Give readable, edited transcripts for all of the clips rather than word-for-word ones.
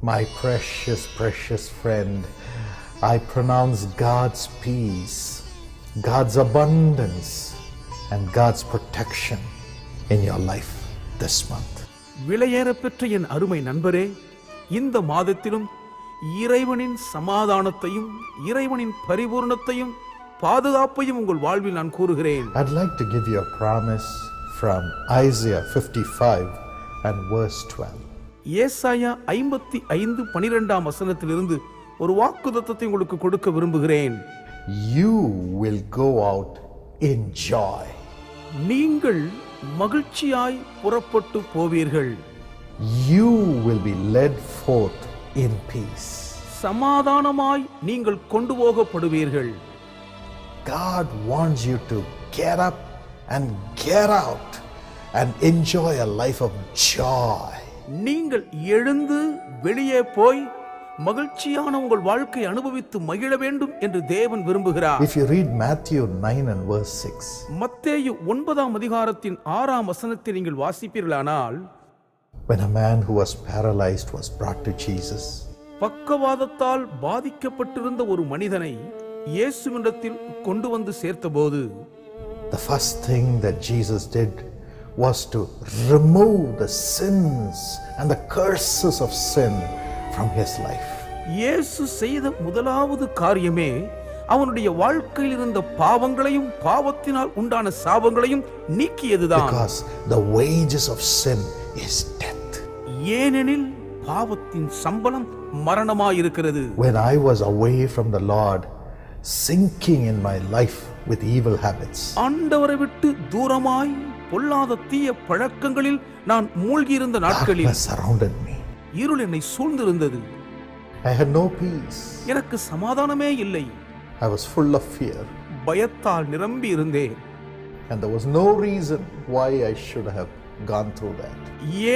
My precious, precious friend, I pronounce God's peace, God's abundance, and God's protection in your life this month. விலையேறப்பெற்ற என் அருமை நண்பரே, இந்த மாதத்திலும் இறைவனின் சமாதானத்தையும் இறைவனின் பரிபூர்ணத்தையும் பாதுகாப்பையும் உங்கள் வாழ்வில் நான் கூறுகிறேன். I'd like to give you a promise from Isaiah 55 and verse 12. ஏசாயா 55:12 வசனத்திலிருந்து ஒரு வாக்குத்தத்தத்தை உங்களுக்கு கொடுக்க விரும்புகிறேன். You will go out in joy. நீங்கள் மகிழ்ச்சியாய் புறப்பட்டு போவீர்கள். You will be led forth in peace. சமாதானமாய் நீங்கள் கொண்டு போகப்படுவீர்கள். God wants you to get up and get out and enjoy a life of joy. நீங்கள் எழுந்து வெளியே போய் மகிழ்ச்சியான உங்கள் வாழ்க்கை அனுபவித்து மகிழ வேண்டும் என்று தேவன் விரும்புகிறார். If you read Matthew 9 and verse 6, மத்தேயு 9 அதிகாரத்தின் 6 வசனத்தை நீங்கள் வாசிப்பீர்களானால், when a man who was paralyzed was brought to Jesus, பக்கவாதத்தால் பாதிக்கப்பட்டிருந்த ஒரு மனிதனை இயேசுவினிடத்தில் கொண்டு வந்து சேர்த்தபோது, the first thing that Jesus did was to remove the sins and the curses of sin from his life. இயேசு செய்த முதலாவது காரியமே அவனுடைய வாழ்க்கையில் இருந்த பாவங்களையும் பாவத்தினால் உண்டான சாபங்களையும் நீக்கியதுதான். Because the wages of sin is death. ஏனெனில் பாவத்தின் சம்பளம் மரணமாயிருக்கிறது. When I was away from the Lord, sinking in my life with evil habits, ஆண்டவரை விட்டு தூரமாய் பொல்லாத தீய பழக்கங்களில் நான் மூழ்கி இருந்த நாட்களில் darkness surrounded me. இருள் என்னை சூழ்ந்திருந்தது. I had no peace. எனக்கு சமாதானமே இல்லை. I was full of fear. பயத்தால் நிரம்பி இருந்தேன். And there was no reason why I should have gone through that.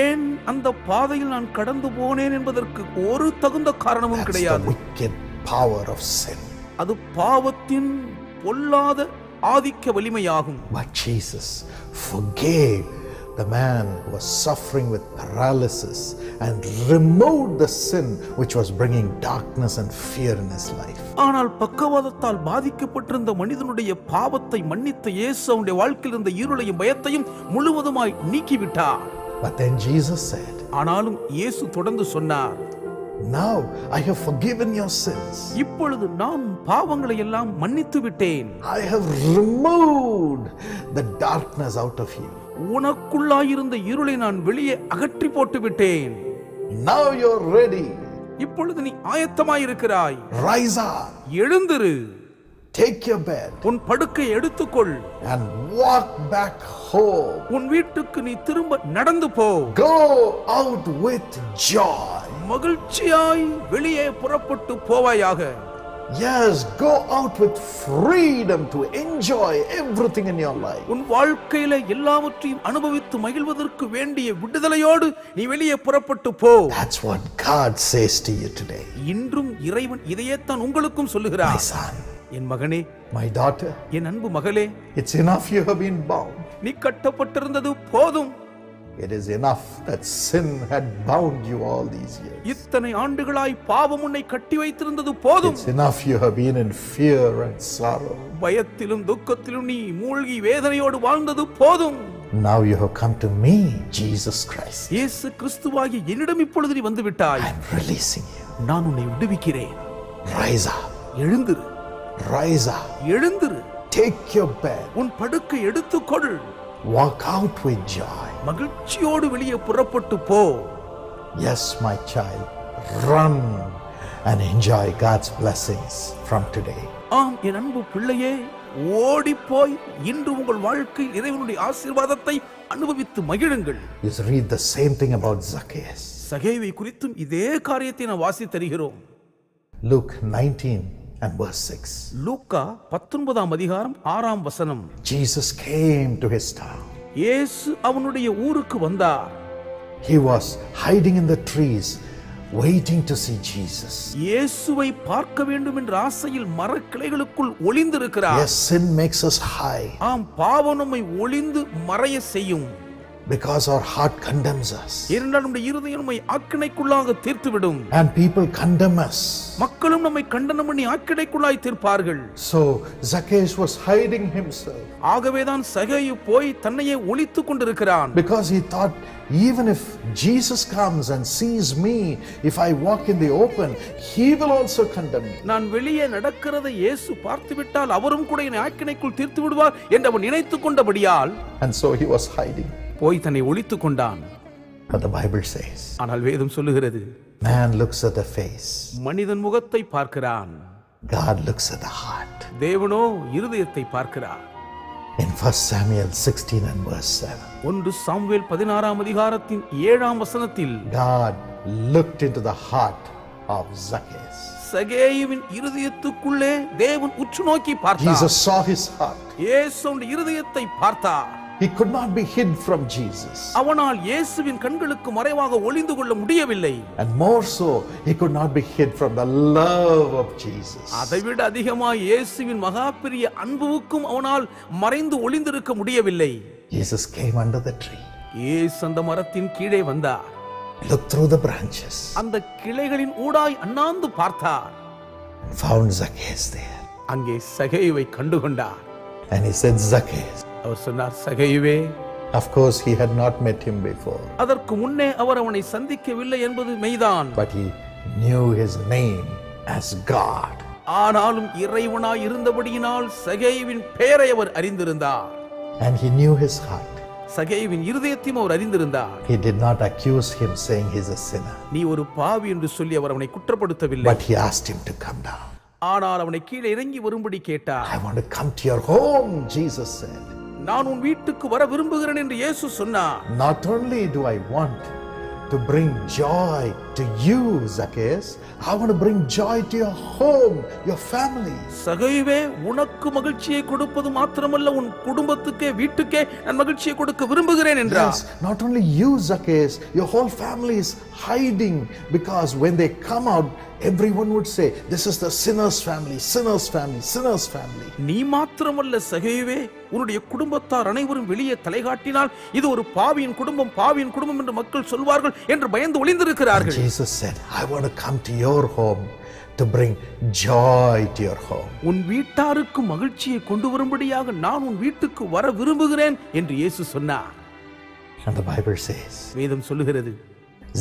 ஏன் அந்த பாதையில் நான் கடந்து போனேன் என்பதற்கு ஒரு தகுந்த காரணமும் கிடையாது. That's the wicked power of sin. அது பாவத்தின் பொல்லாத ஆதிக்க வலிமையாகும். But Jesus forgave the man who was suffering with paralysis and removed the sin which was bringing darkness and fear in his life. ஆனால் பக்கவாதத்தால் பாதிக்கப்பட்டிருந்த மனிதனுடைய பாவத்தை மன்னித்த இயேசு அவனுடைய வாழ்க்கையில் இருந்த இருளையும் பயத்தையும் முழுவதுமாய் நீக்கிவிட்டார். But then Jesus said, ஆனாலும் இயேசு தொடர்ந்து சொன்னார், now I have forgiven your sins. இப்பொழுது நான் பாவங்களை எல்லாம் மன்னித்து விட்டேன். I have removed the darkness out of you. உனக்குள்ளாயிருந்த இருளை நான் வெளியே அகற்றி போட்டு விட்டேன். Now you're ready. இப்பொழுது நீ ஆயத்தமாயிருக்கிறாய். Rise up. எழுந்திரு. Take your bed. உன் படுக்கை எடுத்துக்கொள். And walk back home. உன் வீட்டுக்கு நீ திரும்ப நடந்து போ. Go out with joy. மகிழ்ச்சியாய் வெளியே புறப்பட்டு போவாயாக. Yes, go out with freedom to enjoy everything in your life. உன் வாழ்க்கையில எல்லாவற்றையும் அனுபவித்து மகிழ்வதற்கு வேண்டிய விடுதலையோடு நீ வெளியே புறப்பட்டு போ. That's what God says to you today. இன்றும் இறைவன் இதையேத்தான் உங்களுக்கும் சொல்லுகிறார். My son, என் மகனே, my daughter, என் அன்பு மகளே, it's enough you have been bound. நீ கட்டப்பட்டிருந்தது போதும். It is enough that sin had bound you all these years. இத்தனை ஆண்டுகளாய் பாவம் உன்னை கட்டி வைத்திருந்தது போதும். It's enough you have been in fear and sorrow. பயத்திலும் துக்கத்திலும் நீ மூழ்கி வேதனையோடு வாழ்ந்தது போதும். Now you have come to me, Jesus Christ. இயேசு கிறிஸ்துவாகிய என்னிடம் இப்பொழுது நீ வந்து விட்டாய். I'm releasing you. நான் உன்னை விடுவிக்கிறேன். Rise up. எழுந்திரு. Rise up. எழுந்திரு. Take your bed. உன் படுக்கை எடுத்துக்கொள். Walk out with joy. மகிழ்ச்சியோடு வெளியே புறப்பட்டு போ. Yes, my child, run and enjoy God's blessings from today. ஆம் என் அன்பு பிள்ளையே, ஓடி போய் இன்று உங்கள் வாழ்க்கையில் இறைவனுடைய ஆசீர்வாதத்தை அனுபவித்து மகிழுங்கள். You read the same thing about Zacchaeus. சகேவை குறித்தும் இதே காரியத்தை நான் வாசித்தருகிறோம். Luke 19 and verse 6. லூக்கா 19 அதிகாரம் 6 வசனம். Jesus came to his town. இயேசு அவனுடைய ஊருக்கு வந்தார். He was hiding in the trees, waiting to see Jesus. இயேசுவை பார்க்க வேண்டும் என்ற ஆசையில் மரக்கிளைகளுக்குள் ஒளிந்திருக்கிறார். Yes, sin makes us hide. ஆம், பாவம் நம்மை ஒளிந்து மறைய செய்யும். Because our heart condemns us. ஏனென்றால் நம்முடைய இருதயம் நம்மை ஆக்கினைக்குள்ளாக தீர்த்துவிடும். And people condemn us. மக்களும் நம்மை கண்டனம் பண்ணி ஆக்கினைக்குள்ளாய் தீர்ப்பார்கள். So Zacchaeus was hiding himself. ஆகவேதான் சகேயு போய் தன்னையே ஒளித்துக் கொண்டிருக்கிறான். Because he thought, even if Jesus comes and sees me, if I walk in the open, he will also condemn me. நான் வெளியே நடக்கிறதை இயேசு பார்த்துவிட்டால் அவரும் கூட என்னை ஆக்கினைக்குள் தீர்த்து விடுவார் என்று அவன் நினைத்துக் கொண்டபடியால், and so he was hiding. போய் தன்னை ஒளித்துக் கொண்டான். But the Bible says, ஆனால் வேதம் சொல்லுகிறது, man looks at the face, மனிதன் முகத்தை பார்க்கிறான், God looks at the heart. தேவனோ இருதயத்தை பார்க்கிறார். In 1 Samuel 16 and verse 7, 1 Samuel 16ஆம் அதிகாரத்தின் 7ஆம் வசனத்தில், God looked into the heart of Zacchaeus. சகேயுவின் இருதயத்துக்குள்ளே தேவன் உற்று நோக்கி பார்த்தார். Jesus saw his heart. இயேசுவின் இருதயத்தை பார்த்தார். He could not be hid from Jesus. அவனால் இயேசுவின் கண்களுக்கு மறைவாக ஒளிந்து கொள்ள முடியவில்லை. And more so, he could not be hid from the love of Jesus. அதைவிட அதிகமாக இயேசுவின் மகா பெரிய அன்புவுக்கும் அவனால் மறைந்து ஒளிந்திருக்க முடியவில்லை. Jesus came under the tree. இயேசு அந்த மரத்தின் கீழே வந்தார். Looked through the branches. அந்த கிளைகளின் ஊடாய் அண்ணாந்து பார்த்தார். And found Zacchaeus there. அங்கே சகேயுவை கண்டுகொண்டார். And he said, Zacchaeus. அவர் சொன்னார், சகேயுவே. Of course, he had not met him before. அதற்கு முன்னே அவர் அவனை சந்திக்கவில்லை என்பது மெய்தான். But he knew his name as God. ஆனாலும் இறைவனாய் இருந்தபடியினால் சகேயுவின் பெயரை அவர் அறிந்திருந்தார். And he knew his heart. சகேயுவின் இருதயத்தையும் அவர் அறிந்திருந்தார். He did not accuse him saying he's a sinner. நீ ஒரு பாவி என்று சொல்லி அவர் அவனை குற்றப்படுத்தவில்லை. But he asked him to come down. ஆனால் அவனை கீழே இறங்கி வரும்படி கேட்டார். I want to come to your home, Jesus said. நான் உன் வீட்டுக்கு வர விரும்புகிறேன் என்று இயேசு சொன்னார். Not only do I want to bring joy to you, Zacchaeus, I want to bring joy to your home, your family. சகேயுவே, உனக்கு மகிழ்ச்சியை கொடுப்பது மாத்திரமல்ல, உன் குடும்பத்துக்கே வீட்டுக்கே நான் மகிழ்ச்சியை கொடுக்க விரும்புகிறேன் என்றார். Yes, not only you, Zacchaeus, your whole family is hiding, because when they come out, everyone would say, this is the sinner's family, sinner's family, sinner's family. நீ மாத்திரமல்ல சகேயுவே, உன்னுடைய குடும்பத்தார் அனைவரும் வெளியே தலைகாட்டினால் இது ஒரு பாவியின் குடும்பம், பாவியின் குடும்பம் என்று மக்கள் சொல்வார்கள் என்று பயந்து ஒளிந்திருக்கிறார்கள். Jesus said, I want to come to your home to bring joy to your home. உன் வீட்டாருக்கு மகிழ்ச்சியை கொண்டு வரும்படியாக நான் உன் வீட்டுக்கு வர விரும்புகிறேன் என்று இயேசு சொன்னார். And the Bible says, வேதம் சொல்லுகிறது,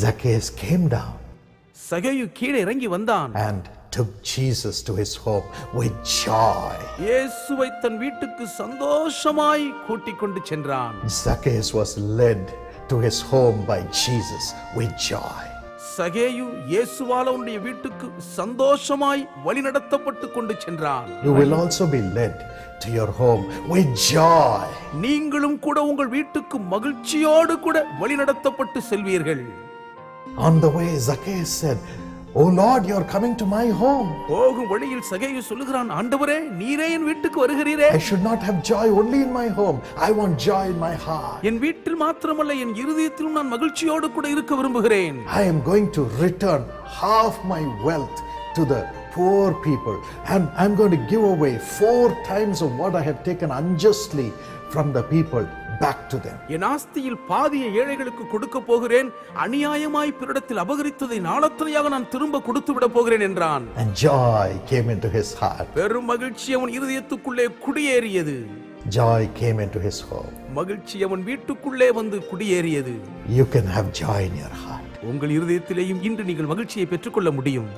Zacchaeus came down சகேயு கீழே இறங்கி வந்தான். and took Jesus to his home with joy. இயேசுவை தன் வீட்டுக்கு சந்தோஷமாய் கூட்டிக் கொண்டு சென்றான். Zacchaeus was led to his home by Jesus with joy. சகேயு இயேசுவால் அவனுடைய வீட்டுக்கு சந்தோஷமாய் வழிநடத்தப்பட்டு கொண்டு சென்றான். You will also be led to your home with joy. நீங்களும் கூட உங்கள் வீட்டுக்கு மகிழ்ச்சியோடு கூட வழிநடத்தப்பட்டு செல்வீர்கள். On the way, Zacchaeus said, Oh Lord, you are coming to my home. போகும் வழியில் சகேயு சொல்லுகிறான், ஆண்டவரே, நீரே என் வீட்டுக்கு வருகிறீரே. I should not have joy only in my home. I want joy in my heart. என் வீட்டில் மாத்திரமல்ல, என் இருதயத்திலும் நான் மகிழ்ச்சியோடு கூட இருக்க விரும்புகிறேன். I am going to return half my wealth to the poor people, and I'm going to give away 4 times of what I have taken unjustly from the people back to them. என் ஆஸ்தியில் பாதியை ஏழைகளுக்கு கொடுக்க போகிறேன், அநியாயமாய் பிறரிடத்தில் அபகரித்ததை நாளத்தனையாக நான் திரும்ப கொடுத்து விட போகிறேன் என்றான். And joy came into his heart. பெரும் மகிழ்ச்சி அவன் இருதயத்துக்குள்ளே குடியேறியது. Joy came into his home. மகிழ்ச்சி அவன் வீட்டுக்குள்ளே வந்து குடியேறியது. You can have joy in your heart. உங்கள் இருதயத்திலேயும் இன்று நீங்கள் மகிழ்ச்சியை பெற்றுக்கொள்ள முடியும்.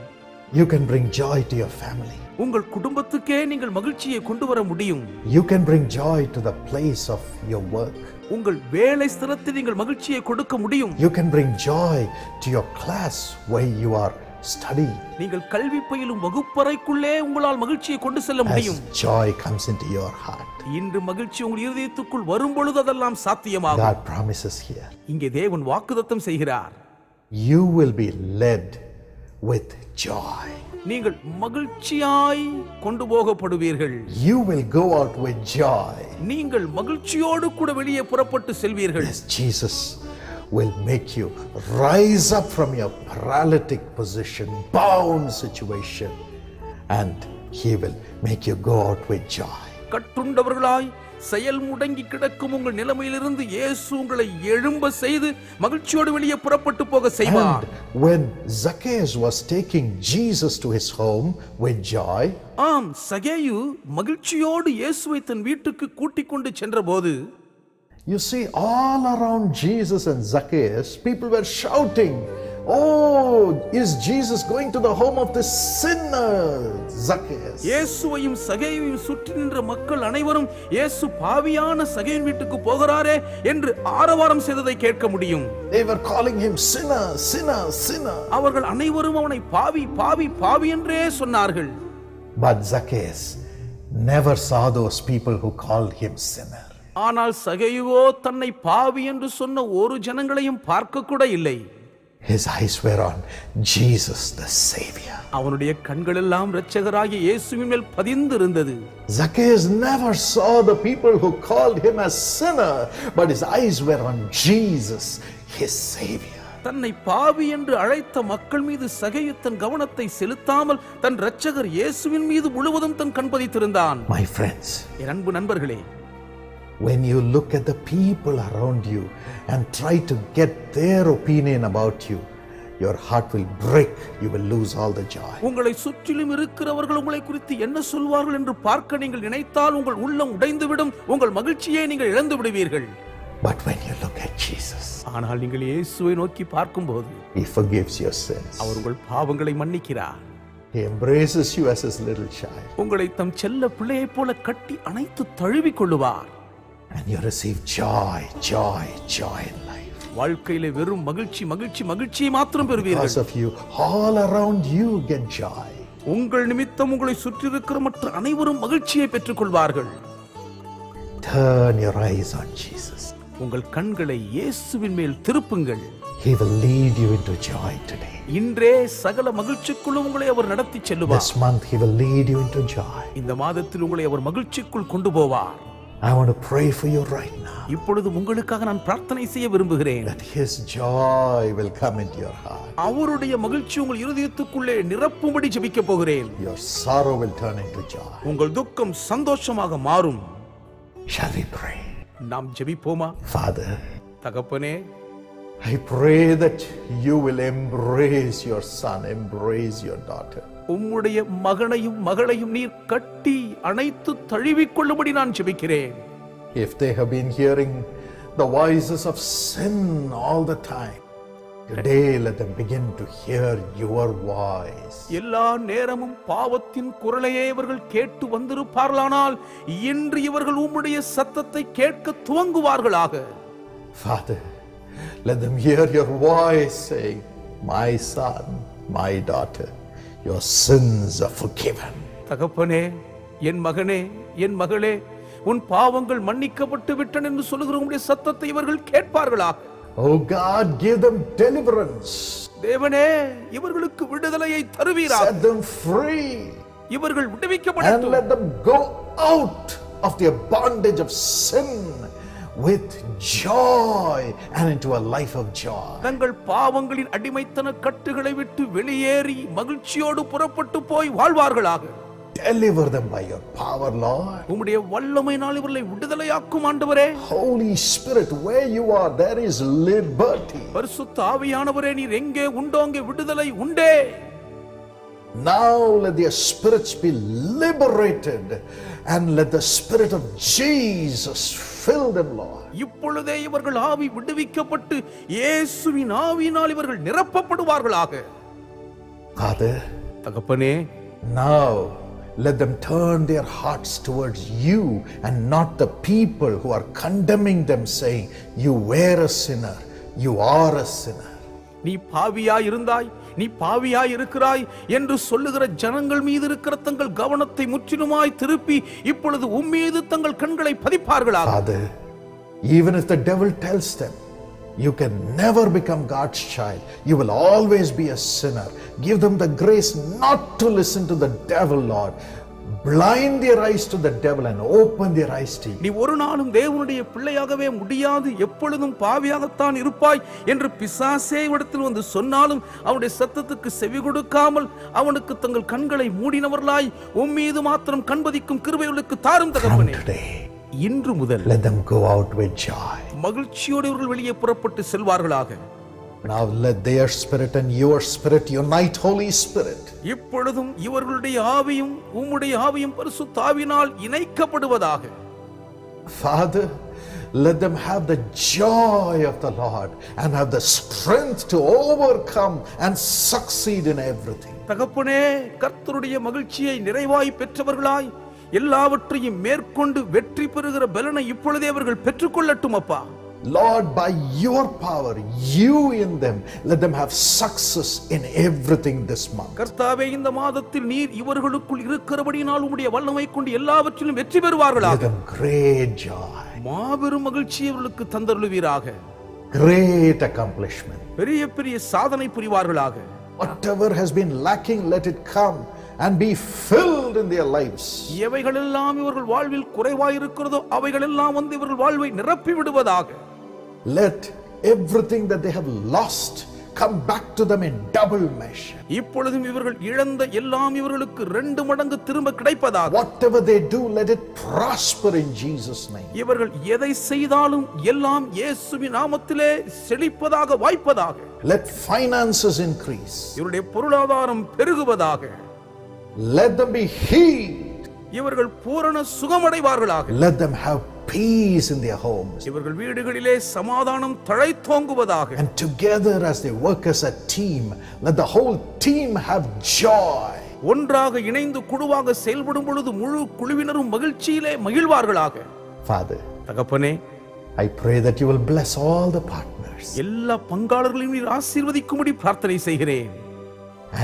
You can bring joy to your family. உங்கள் குடும்பத்துக்கே நீங்கள் மகிழ்ச்சியை கொண்டு வர முடியும். You can bring joy to the place of your work. உங்கள் வேலை ஸ்தலத்தில் நீங்கள் மகிழ்ச்சியை கொடுக்க முடியும். You can bring joy to your class where you are studying. நீங்கள் கல்வி பயிலும் வகுப்பறைக்குள்ளே உங்களால் மகிழ்ச்சியை கொண்டு செல்ல முடியும். As joy comes into your heart. இன்று மகிழ்ச்சி உங்கள் இருதயத்துக்குள் வரும் பொழுது அதெல்லாம் சாத்தியமாகும். God promises here. இங்கே தேவன் வாக்குத்தத்தம் செய்கிறார். You will be led with joy. நீங்கள் மகிழ்ச்சியாய் கொண்டு போகப்படுவீர்கள். You will go out with joy. நீங்கள் மகிழ்ச்சியோடு கூட வெளியே புறப்பட்டு செல்வீர்கள். Yes, Jesus will make you rise up from your paralytic position, bound situation, and he will make you go out with joy. கட்டுண்டவர்களாய் செயல் முடங்கி கிடக்கும் உங்கள் நிலைமையிலிருந்து இயேசு உங்களை எழும்ப செய்து மகிழ்ச்சியோடு வெளியே புறப்பட்டு போக செய்வார். And when Zacchaeus was taking Jesus to his home with joy, ஆம், சகேயு மகிழ்ச்சியோடு இயேசுவை தன் வீட்டுக்கு கூட்டிக் கொண்டு சென்றபோது, you see, all around Jesus and Zacchaeus, people were shouting, "Oh, is Jesus going to the home of the sinner, Zacchaeus?" இயேசுவையும் சகேயுவையும் சுற்றி நின்ற மக்கள் அனைவரும் இயேசு பாவியான சகேயின் வீட்டுக்கு போகிறாரே என்று ஆரவாரம் செய்ததை கேட்க முடியும். They were calling him sinner, sinner, sinner. அவர்கள் அனைவரும் அவனை பாவி பாவி பாவி என்றே சொன்னார்கள். But Zacchaeus never saw those people who called him sinner. ஆனால் சகேயுவோ தன்னை பாவி என்று சொன்ன ஒரு ஜனங்களையும் பார்க்க கூட இல்லை. His eyes were on Jesus the Savior. அவனுடைய கண்கள் எல்லாம் இரட்சகராகிய இயேசுவின் மேல் பதிந்திருந்தது. Zacchaeus never saw the people who called him a sinner, but his eyes were on Jesus, his Savior. தன்னை பாவி என்று அழைத்த மக்கள் மீது சகேயு தன் கவனத்தை செலுத்தாமல் தன் இரட்சகர் இயேசுவின் மீது முழுவதும் தன் கண் பதித்திருந்தான். My friends, என் அன்பு நண்பர்களே, when you look at the people around you and try to get their opinion about you, your heart will break. You will lose all the joy. உங்களை சுற்றிலும் இருக்கிறவர்கள் உங்களை குறித்து என்ன சொல்வார்கள் என்று பார்க்க நீங்கள் நினைத்தால் உங்கள் உள்ளம் உடைந்துவிடும். உங்கள் மகிழ்ச்சியை நீங்கள் இழந்து விடுவீர்கள். But when you look at Jesus, ஆனால் நீங்கள் இயேசுவை நோக்கி பார்க்கும்போது he forgives your sins. அவர் உங்கள் பாவங்களை மன்னிக்கிறார். He embraces you as his little child. உங்களை தம் செல்ல பிள்ளையைப் போல கட்டி அணைத்து தழுவிக் கொள்ளுவார். And you receive joy, joy, joy in life. வாழ்க்கையிலே வெறும் மகிழ்ச்சி மகிழ்ச்சி மகிழ்ச்சியை மாத்திரம் Because பெறுவீர்கள். of you, all around you get joy. உங்கள் நிமித்தம் உங்களை சுற்றி இருக்கிற மற்ற அனைவரும் மகிழ்ச்சியை பெற்றுக் கொள்வார்கள். Turn your eyes on Jesus. உங்கள் கண்களை இயேசுவின் மேல் திருப்புங்கள். He will lead you into joy today. இன்றே சகல மகிழ்ச்சிக்குள் உங்களை அவர் நடத்தி செல்லுவார். This month he will lead you into joy. இந்த மாதத்தில் உங்களை அவர் மகிழ்ச்சிக்குள் கொண்டு போவார். I want to pray for you right now, இப்பொழுது உங்களுக்காக நான் பிரார்த்தனை செய்ய விரும்புகிறேன். that his joy will come into your heart. அவருடைய மகிழ்ச்சி உங்கள் இருதயத்துக்குள்ளே நிரப்பும்படி ஜெபிக்க போகிறேன். Your sorrow will turn into joy. உங்கள் துக்கம் சந்தோஷமாக மாறும். Shall we pray? நாம் ஜெபிப்போமா? Father, தகப்பனே, I pray that you will embrace your son, embrace your daughter. உம்முடைய மகனையும் மகளையும் நீர் கட்டி அணைத்து தழுவிக் கொள்ளும்படி நான் ஜெபிக்கிறேன். If they have been hearing the voices of sin all the time, today let them begin to hear your voice. எல்லா நேரமும் பாவத்தின் குரலையே இவர்கள் கேட்டு வந்திருப்பார்களானால் இன்று இவர்கள் உம்முடைய சத்தத்தை கேட்க துவங்குவார்களாக. Father, let them hear your voice saying, "My son, my daughter, your sins are forgiven." தகப்பனே, என் மகனே, என் மகளே, உன் பாவங்கள் மன்னிக்கப்பட்டு விட்டன என்று சொல்லுகிற உம்முடைய சத்தத்தை இவர்கள் கேட்பார்களாக. Oh God, give them deliverance. தேவனே, இவர்களுக்கு விடுதலையை தருவீராக. Set them free. இவர்கள் And விடுவிக்கப்படட்டும். let them go out of their bondage of sin with joy and into a life of joy. தங்கள் பாவங்களின் அடிமைத்தன கட்டுகளை விட்டு வெளியேறி மகிழ்ச்சியோடு புறப்பட்டு போய் வாழ்வார்களாக. Deliver them by your power, Lord. உம்முடைய வல்லமையினால் இவர்களை விடுதலையாக்கும் ஆண்டவரே. Holy Spirit, where you are, there is liberty. பரிசுத்த ஆவியானவரே, நீர் எங்கே உண்டோ அங்கே விடுதலை உண்டே. Now let their spirits be liberated and let the Spirit of Jesus fill them, Lord. இப்பொழுதே இவர்கள் ஆவி விடுவிக்கப்பட்டு இயேசுவின் ஆவியினால் இவர்கள் நிரப்பப்படுவார்களாக. Father, தகப்பனே, now let them turn their hearts towards you and not the people who are condemning them, saying, "You were a sinner, you are a sinner." நீ பாவியாய் இருந்தாய், நீ பாவியாய் இருக்கிறாய் என்று சொல்லுகிற ஜனங்கள் மீது இருக்கிற தங்கள் கவனத்தை முற்றிலுமாய் திருப்பி இப்பொழுது உம்மீது தங்கள் கண்களை பதிப்பார்களாக. Father, even if the devil tells them, you can never become God's child, you will always be a sinner. Give them the grace not to listen to the devil, Lord. Blind their eyes to the devil and open their eyes to you. நீ ஒரு நாளும் தேவனுடைய பிள்ளையாகவே முடியாது, எப்பொழுதும் பாவியாகத்தான் இருப்பாய் என்று பிசாசே இடத்தில் வந்து சொன்னாலும் அவனுடைய சத்தத்துக்கு செவி கொடுக்காமல் அவனுக்கு தங்கள் கண்களை மூடினவர்களாய் உம்மீது மாத்திரம் கண்பதிக்கும் கிருபைகளுக்கு தாரும் தகப்பனே. இன்று முதல் let them go out with joy. மகிழ்ச்சியோடு இவர்கள் வெளியே புறப்பட்டு செல்வார்களாக. Now let their spirit and your spirit unite, Holy Spirit. இப்பொழுதும் இவர்களுடைய ஆவியும் உம்முடைய ஆவியும் பரிசுத்த ஆவியினால் இணைக்கப்படுவதாக. Father, let them have the joy of the Lord and have the strength to overcome and succeed in everything. தகப்பனே, கர்த்தருடைய மகிழ்ச்சியை நிறைவாய் பெற்றவர்களாய் எல்லாவற்றையும் மேற்கொண்டு வெற்றி பெறுகிற பலனை இப்பொழுதே அவர்கள் பெற்றுக்கொள்ளட்டும் அப்பா. Lord, by your power, you in them, let them have success in everything this month. கர்த்தாவே, இந்த மாதத்தில் நீர் இவர்களுக்குள் இருக்கிறபடியால் உம்முடைய வல்லமை கொண்டு எல்லாவற்றிலும் வெற்றி பெறுவார்களாக. Give them great joy. மாபெரும் மகிழ்ச்சியை அவர்களுக்கு தந்தருளுவீராக. Great accomplishment. பெரிய பெரிய சாதனை புரிவார்களாக. Whatever has been lacking, let it come and be filled in their lives. எவைகளெல்லாம் இவர்கள் வாழ்வில் குறைவாய் இருக்கிறதோ அவைகளெல்லாம் வந்து இவர்கள் வாழ்வை நிரப்பி விடுவதாக. Let everything that they have lost come back to them in double measure. இப்பொழுதும் இவர்கள் இழந்த எல்லாம் இவர்களுக்கு 2 மடங்கு திரும்ப கிடைப்பதாக. Whatever they do, let it prosper in Jesus' name. இவர்கள் எதை செய்தாலும் எல்லாம் இயேசுவின் நாமத்திலே செழிப்பதாக வாய்ப்பதாக. Let finances increase. இவருடைய பொருளாதாரம் பெருகுவதாக. Let them be healed. இவர்கள் பூரண சுகமடைவார்களாக. Let them have peace in their homes. இவர்கள் வீடுகளிலே சமாதானம் தழைத்தோங்குவதாக. And together as they work as a team, let the whole team have joy. ஒன்றாக இணைந்து குழுவாக செயல்படும் பொழுது முழு குழுவினரும் மகிழ்ச்சியிலே மகிழ்வார்களாக. Father, தகப்பனே, I pray that you will bless all the partners எல்லா பங்காளர்களையும் நீர் ஆசீர்வதிக்கும்படி பிரார்த்தனை செய்கிறேன்.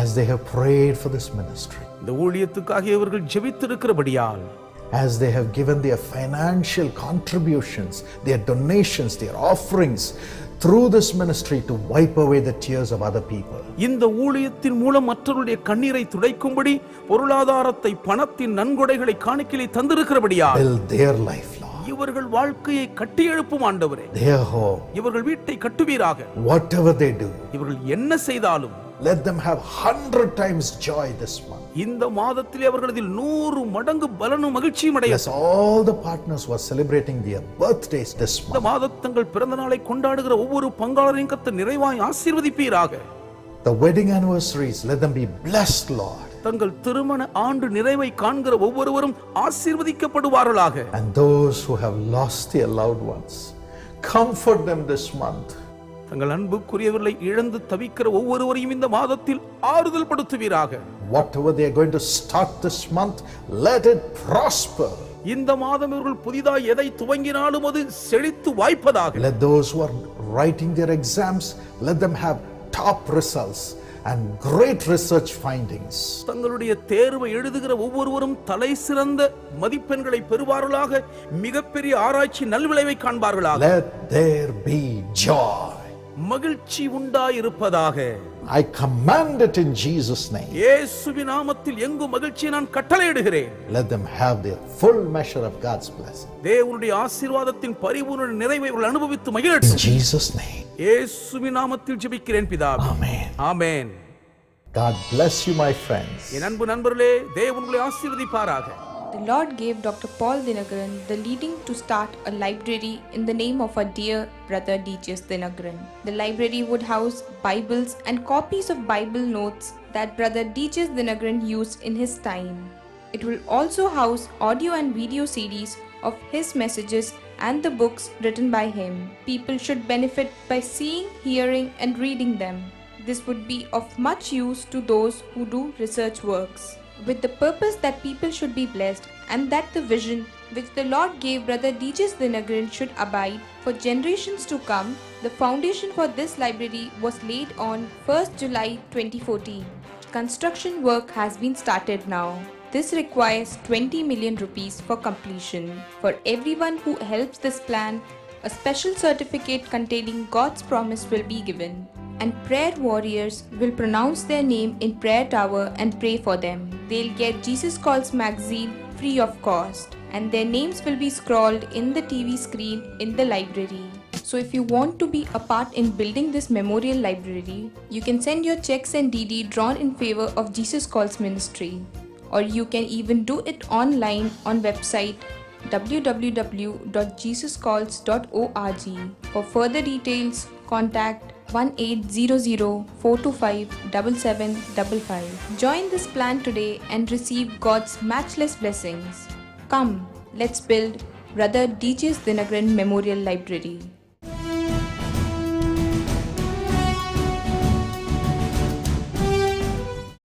as they have prayed for this ministry, இந்த ஊழியத்துக்காக இவர்கள் ஜெபித்திருக்கிறபடியால், as they have given their financial contributions, their donations, their offerings through this ministry to wipe away the tears of other people. இந்த ஊழியத்தின் மூலம் மற்றவருடைய கண்ணீரை துடைக்கும்படி பொருளாதாரத்தை, பணத்தின் நன்கொடைகளை காணிக்கையை தந்திருக்கிறபடியால், Build their life, Lord. இவர்கள் வாழ்க்கையை கட்டி எழுப்பும் ஆண்டவரே. Their home. இவர்கள் வீட்டை கட்டுவீராக. Whatever they do, இவர்கள் என்ன செய்தாலும் let them have 100 times joy this month. இந்த மாதத்திலே அவர்கள் இதில் 100 மடங்கு பலனும் மகிழ்ச்சியும் அடைய. Bless all the partners who are celebrating their birthdays this இந்த month. மாதத்தில் தங்கள் பிறந்த நாளை கொண்டாடுகிற ஒவ்வொரு பங்காளரையும் கர்த்தர் நிறைவாய் ஆசீர்வதிப்பீராக. The wedding anniversaries, let them be blessed, Lord. தங்கள் திருமண ஆண்டு நிறைவை காண்கிற ஒவ்வொருவரும் ஆசீர்வதிக்கப்படுவார்களாக. And those who have lost their loved ones, comfort them this month. தங்கள் அன்புக்குரியவர்களை இழந்து தவிக்கிற ஒவ்வொருவரையும் இந்த மாதத்தில் ஆறுதல் படுத்துவீராக. Whatever they are going to start this month, let it prosper. இந்த மாதம் இவர்கள் புதிதாக எதை துவங்கினாலும் அது செழித்து வாய்ப்பதாக. Let those who are writing their exams, let them have top results and great research findings. தங்களுடைய தேர்வை எழுதுகிற ஒவ்வொருவரும் தலை சிறந்த மதிப்பெண்களை பெறுவார்களாக. மிகப்பெரிய ஆராய்ச்சி நல்விளைவை காண்பார்களாக. Let there be joy. மகிழ்ச்சி உண்டாயிருப்பதாக. I command it in Jesus' name. இயேசுவின் நாமத்தில் எங்கும் மகிழ்ச்சியை நான் கட்டளையிடுகிறேன். Let them have their full measure of God's blessing. தேவனுடைய ஆசீர்வாதத்தின் பரிபூர்ண நிறைவை அவர்கள் அனுபவித்து மகிழட்டும். In Jesus' name. இயேசுவின் நாமத்தில் ஜெபிக்கிறேன் பிதாவே. Amen. Amen. God bless you, my friends. என் அன்பு நண்பர்களே, தேவன் உங்களை ஆசீர்வதிப்பாராக. The Lord gave Dr. Paul Dinagaran the leading to start a library in the name of our dear brother D.J.S. Dinagaran. The library would house Bibles and copies of Bible notes that brother D.J.S. Dinagaran used in his time. It will also house audio and video CDs of his messages and the books written by him. People should benefit by seeing, hearing and reading them. This would be of much use to those who do research works, with the purpose that people should be blessed and that the vision which the Lord gave Brother D.J.S. Dinagaran should abide for generations to come. The foundation for this library was laid on 1st July 2014. Construction work has been started now. This requires 20 million rupees for completion. For everyone who helps this plan, a special certificate containing God's promise will be given, and prayer warriors will pronounce their name in prayer tower and pray for them. They'll get Jesus Calls magazine free of cost, and their names will be scrawled in the TV screen in the library. So if you want to be a part in building this memorial library, you can send your checks and DD drawn in favor of Jesus Calls Ministry, or you can even do it online on website www.jesuscalls.org. For further details, contact 1800-425-7755. Join this plan today and receive God's matchless blessings. Come, let's build Brother D.J. Dinagaran Memorial Library.